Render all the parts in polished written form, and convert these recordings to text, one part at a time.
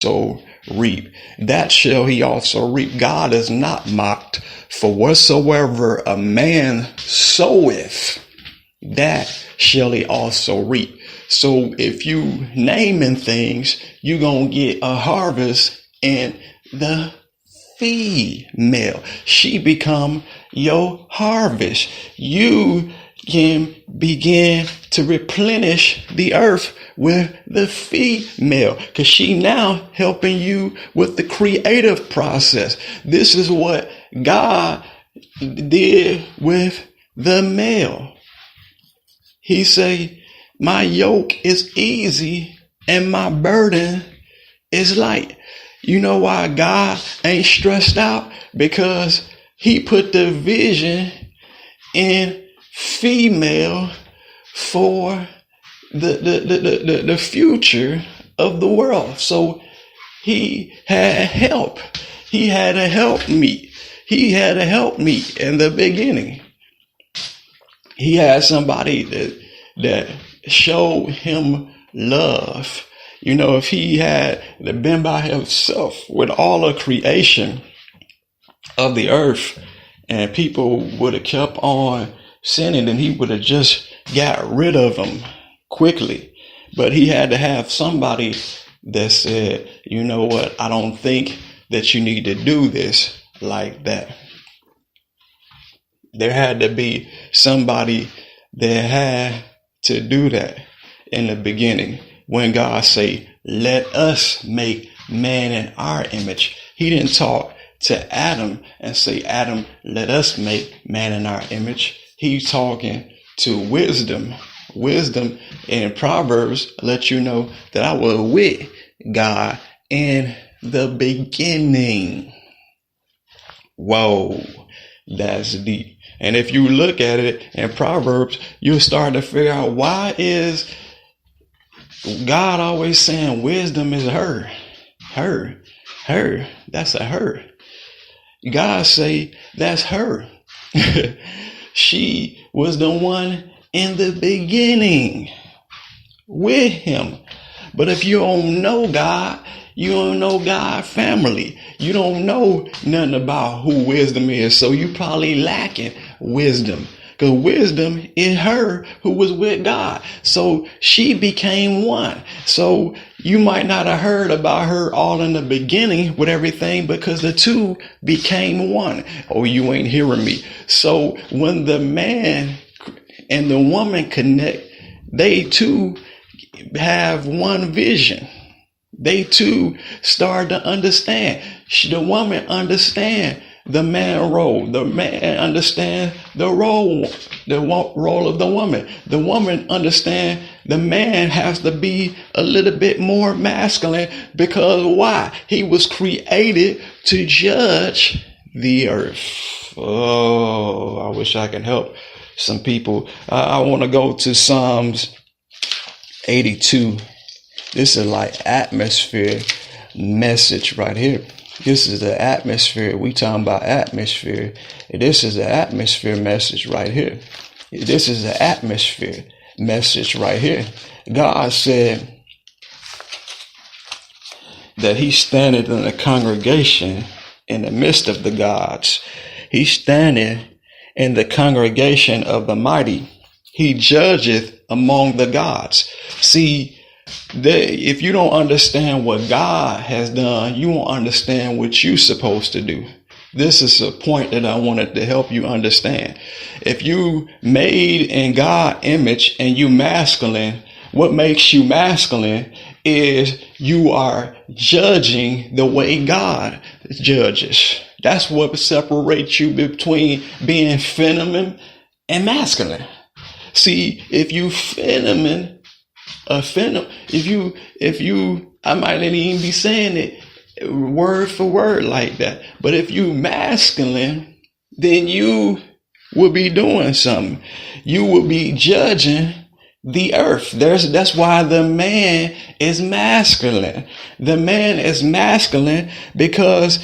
also reap. That shall he also reap. God is not mocked, for whatsoever a man soweth, that shall he also reap. So if you naming things, you're going to get a harvest in the female. She become your harvest. You can begin to replenish the earth with the female, because she now helping you with the creative process. This is what God did with the male. He say, my yoke is easy and my burden is light. You know why God ain't stressed out? Because he put the vision in female for the future of the world. So he had help. He had a help me. He had a help me in the beginning. He had somebody that showed him love. You know, if he had been by himself with all the creation of the earth and people would have kept on sinning, then he would have just got rid of them quickly. But he had to have somebody that said, you know what, I don't think that you need to do this like that. There had to be somebody that had to do that in the beginning. When God say, let us make man in our image, he didn't talk to Adam and say, Adam, let us make man in our image. He's talking to wisdom. Wisdom in Proverbs let you know that I was with God in the beginning. Whoa, that's deep. And if you look at it in Proverbs, you'll start to figure out, why is God always saying wisdom is her? That's a her. God say that's her. She was the one in the beginning with him. But if you don't know God, you don't know God family. You don't know nothing about who wisdom is. So you probably lacking wisdom, because wisdom is her who was with God. So she became one. So you might not have heard about her all in the beginning with everything, because the two became one. Oh, you ain't hearing me. So when the man and the woman connect, they too have one vision. They too start to understand. The woman understand the man role. The man understand the role of the woman. The woman understand the man has to be a little bit more masculine, because why? He was created to judge the earth. Oh, I wish I could help some people. I want to go to Psalms 82. This is like atmosphere message right here. This is the atmosphere. We talking about atmosphere. This is the atmosphere message right here. This is the atmosphere message right here. God said that he standeth in the congregation in the midst of the gods. He standeth in the congregation of the mighty. He judgeth among the gods. See, if you don't understand what God has done, you won't understand what you're supposed to do. This is a point that I wanted to help you understand. If you made in God's image and you masculine, what makes you masculine is you are judging the way God judges. That's what separates you between being feminine and masculine. See, if you feminine, if you, I might not even be saying it word for word like that, but if you masculine, then you will be doing something. You will be judging the earth. That's why the man is masculine. The man is masculine because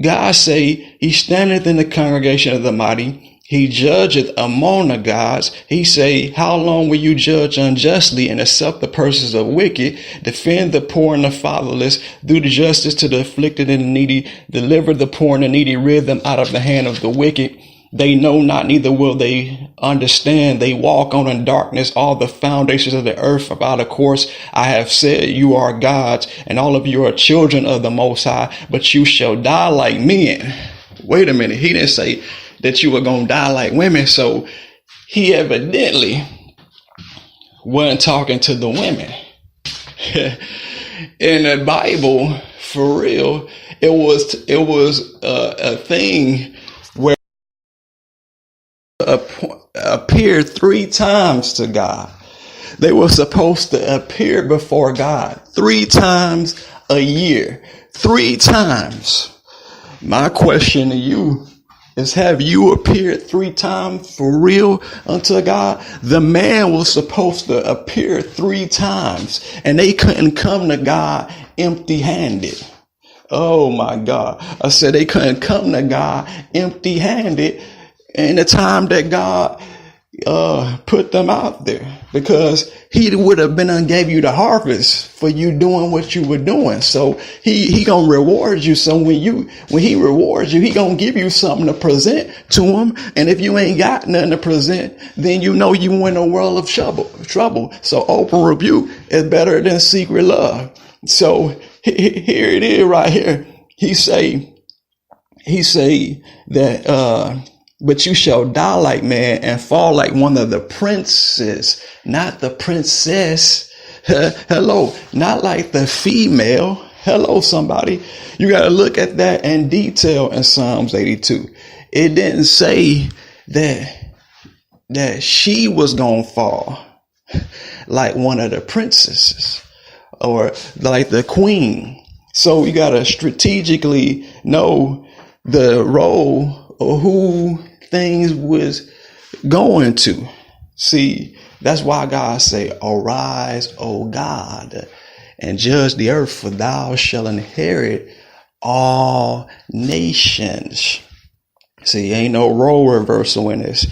God say he standeth in the congregation of the mighty. He judgeth among the gods. He say, how long will you judge unjustly and accept the purses of wicked? Defend the poor and the fatherless. Do the justice to the afflicted and the needy. Deliver the poor and the needy. Rid them out of the hand of the wicked. They know not, neither will they understand. They walk on in darkness. All the foundations of the earth are out of course. I have said you are gods, and all of you are children of the Most High, but you shall die like men. Wait a minute. He didn't say that you were going to die like women. So he evidently wasn't talking to the women. In the Bible, for real, it was a thing where appeared 3 times to God. They were supposed to appear before God 3 times a year. 3 times. My question to you is, have you appeared 3 times for real unto God? The man was supposed to appear 3 times, and they couldn't come to God empty handed. Oh my God. I said they couldn't come to God empty handed in the time that God put them out there, because he would have been and gave you the harvest for you doing what you were doing. So he gonna reward you. So when he rewards you, he gonna give you something to present to him. And if you ain't got nothing to present, then you know you in a world of trouble. So open rebuke is better than secret love. So here it is right here. He say that but you shall die like man and fall like one of the princes, not the princess. Hello, not like the female. Hello, somebody. You got to look at that in detail in Psalms 82. It didn't say that she was going to fall like one of the princesses or like the queen. So you got to strategically know the role or who things was going to. See, that's why God say, arise, O God, and judge the earth, for thou shalt inherit all nations. See, ain't no role reversal in this.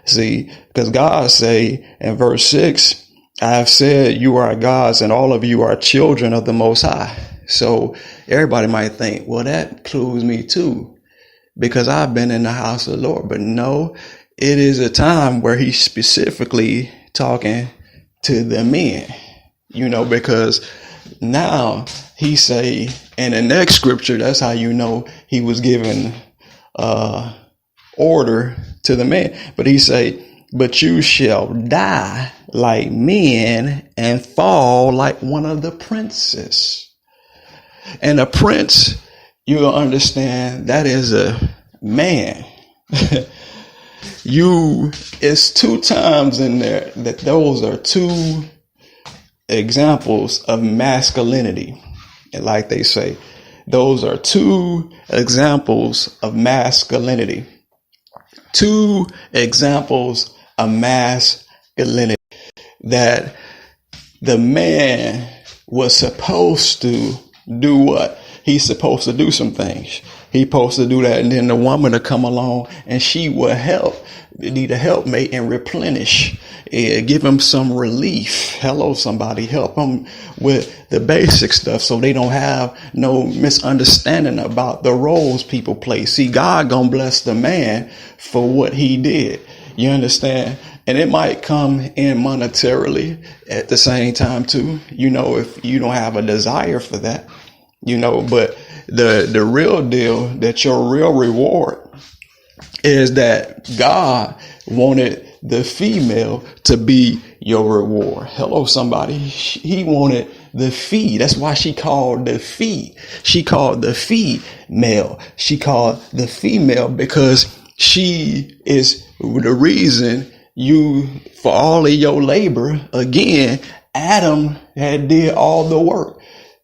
See, because God say in verse 6, I have said you are gods and all of you are children of the Most High. So everybody might think, well, that includes me too, because I've been in the house of the Lord. But no, it is a time where he's specifically talking to the men, because now he say in the next scripture, that's how you know he was giving order to the men. But he say, but you shall die like men and fall like one of the princes. And a prince, you'll understand, that is a man. It's 2 times in there that those are 2 examples of masculinity. And like they say, those are 2 examples of masculinity. 2 examples of masculinity that the man was supposed to do what? He's supposed to do some things. He's supposed to do that. And then the woman to come along and she will help, need a helpmate and replenish, give him some relief. Hello, somebody, help them with the basic stuff so they don't have no misunderstanding about the roles people play. See, God gonna bless the man for what he did. You understand? And it might come in monetarily at the same time too, if you don't have a desire for that, but the real deal, that your real reward is that God wanted the female to be your reward. Hello, somebody. He wanted the fee. That's why she called the fee. She called the female. She called the female because she is the reason for all of your labor. Again, Adam had did all the work.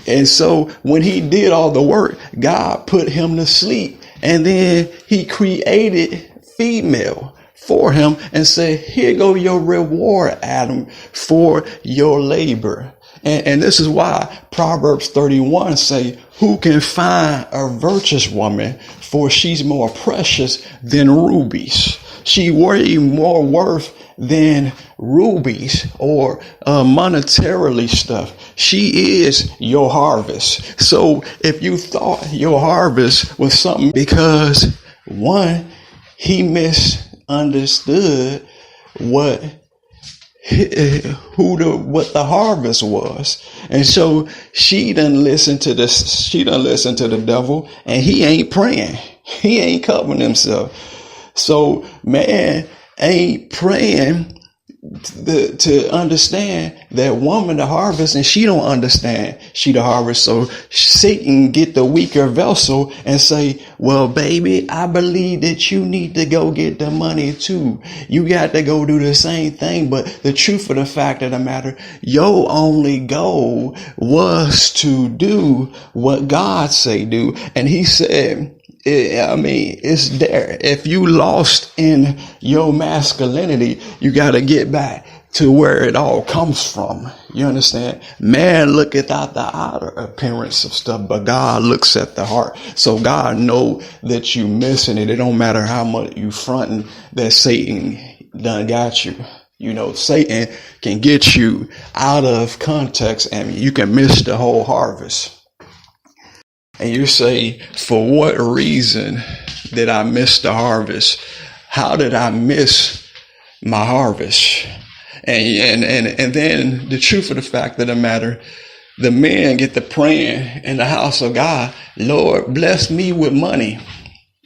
And so when he did all the work, God put him to sleep, and then he created female for him and said, here go your reward, Adam, for your labor. And this is why Proverbs 31 say, who can find a virtuous woman, for she's more precious than rubies. She way more worth than rubies or monetarily stuff. She is your harvest. So if you thought your harvest was something, because one, he misunderstood what the harvest was, and so she done listen to the devil, and he ain't praying, he ain't covering himself. So man ain't praying to understand that woman the harvest, and she don't understand she the harvest. So Satan get the weaker vessel and say, well, baby, I believe that you need to go get the money too. You got to go do the same thing. But the truth of the fact of the matter, your only goal was to do what God say do. And he said, it's there. If you lost in your masculinity, you got to get back to where it all comes from. You understand? Man looketh at the outer appearance of stuff, but God looks at the heart. So God know that you missing it. It don't matter how much you fronting that Satan done got you. You know, Satan can get you out of context and you can miss the whole harvest. And you say, for what reason did I miss the harvest? How did I miss my harvest? And then the truth of the fact of the matter, the men get to praying in the house of God, Lord, bless me with money.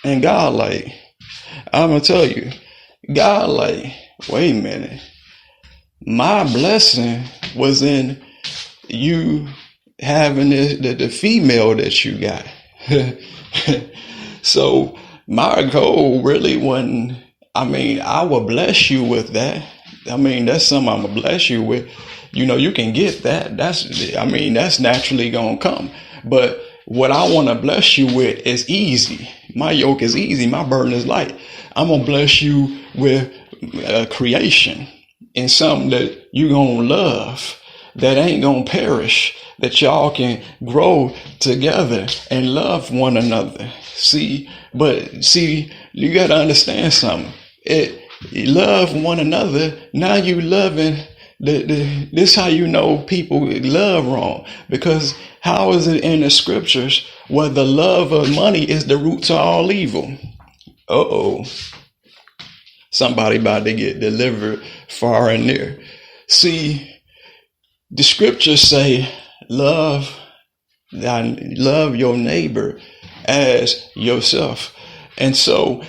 And God like, I'm going to tell you, God like, wait a minute. My blessing was in you having the female that you got. So my goal really wasn't, I will bless you with that. That's something I'm gonna bless you with. You know, you can get that. That's naturally gonna come. But what I want to bless you with is easy. My yoke is easy. My burden is light. I'm gonna bless you with creation and something that you gonna love, that ain't gonna perish, that y'all can grow together and love one another. See, you got to understand something. You love one another. Now you loving this how you know people love wrong. Because how is it in the scriptures where the love of money is the root to all evil? Somebody about to get delivered far and near. See, the scriptures say, love your neighbor as yourself. And so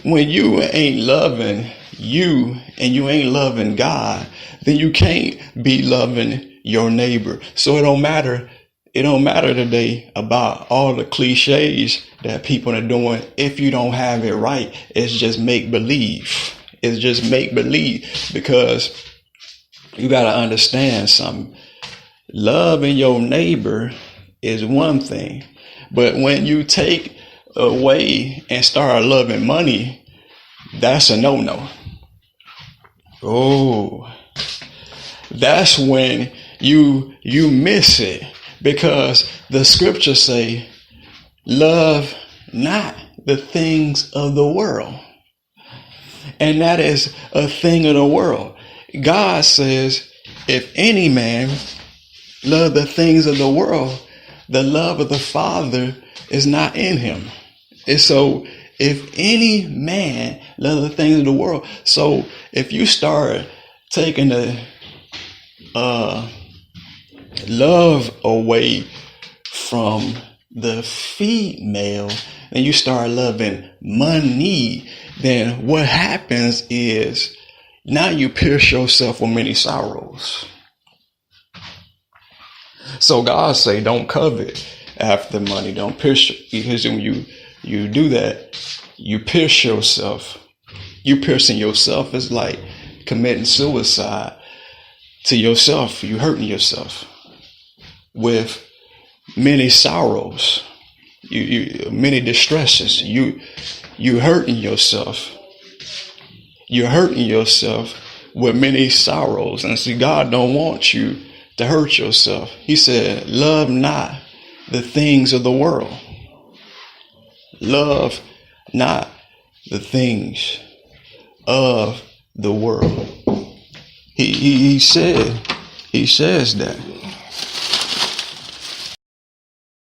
when you ain't loving you and you ain't loving God, then you can't be loving your neighbor. So it don't matter today about all the cliches that people are doing. If you don't have it right, it's just make believe. It's just make believe, because you got to understand something. Loving your neighbor is one thing, but when you take away and start loving money, that's a no-no. That's when you miss it, because the scriptures say, love not the things of the world. And that is a thing of the world. God says, if any man love the things of the world, the love of the Father is not in him. And so if any man love the things of the world, so if you start taking the love away from the female and you start loving money, then what happens is now you pierce yourself with many sorrows. So God say, don't covet after money. Don't pierce, because when you do that, you pierce yourself. You piercing yourself is like committing suicide to yourself. You hurting yourself with many sorrows, you many distresses. You hurting yourself. You're hurting yourself with many sorrows. And see, God don't want you to hurt yourself. He said, love not the things of the world. Love not the things of the world. He says that.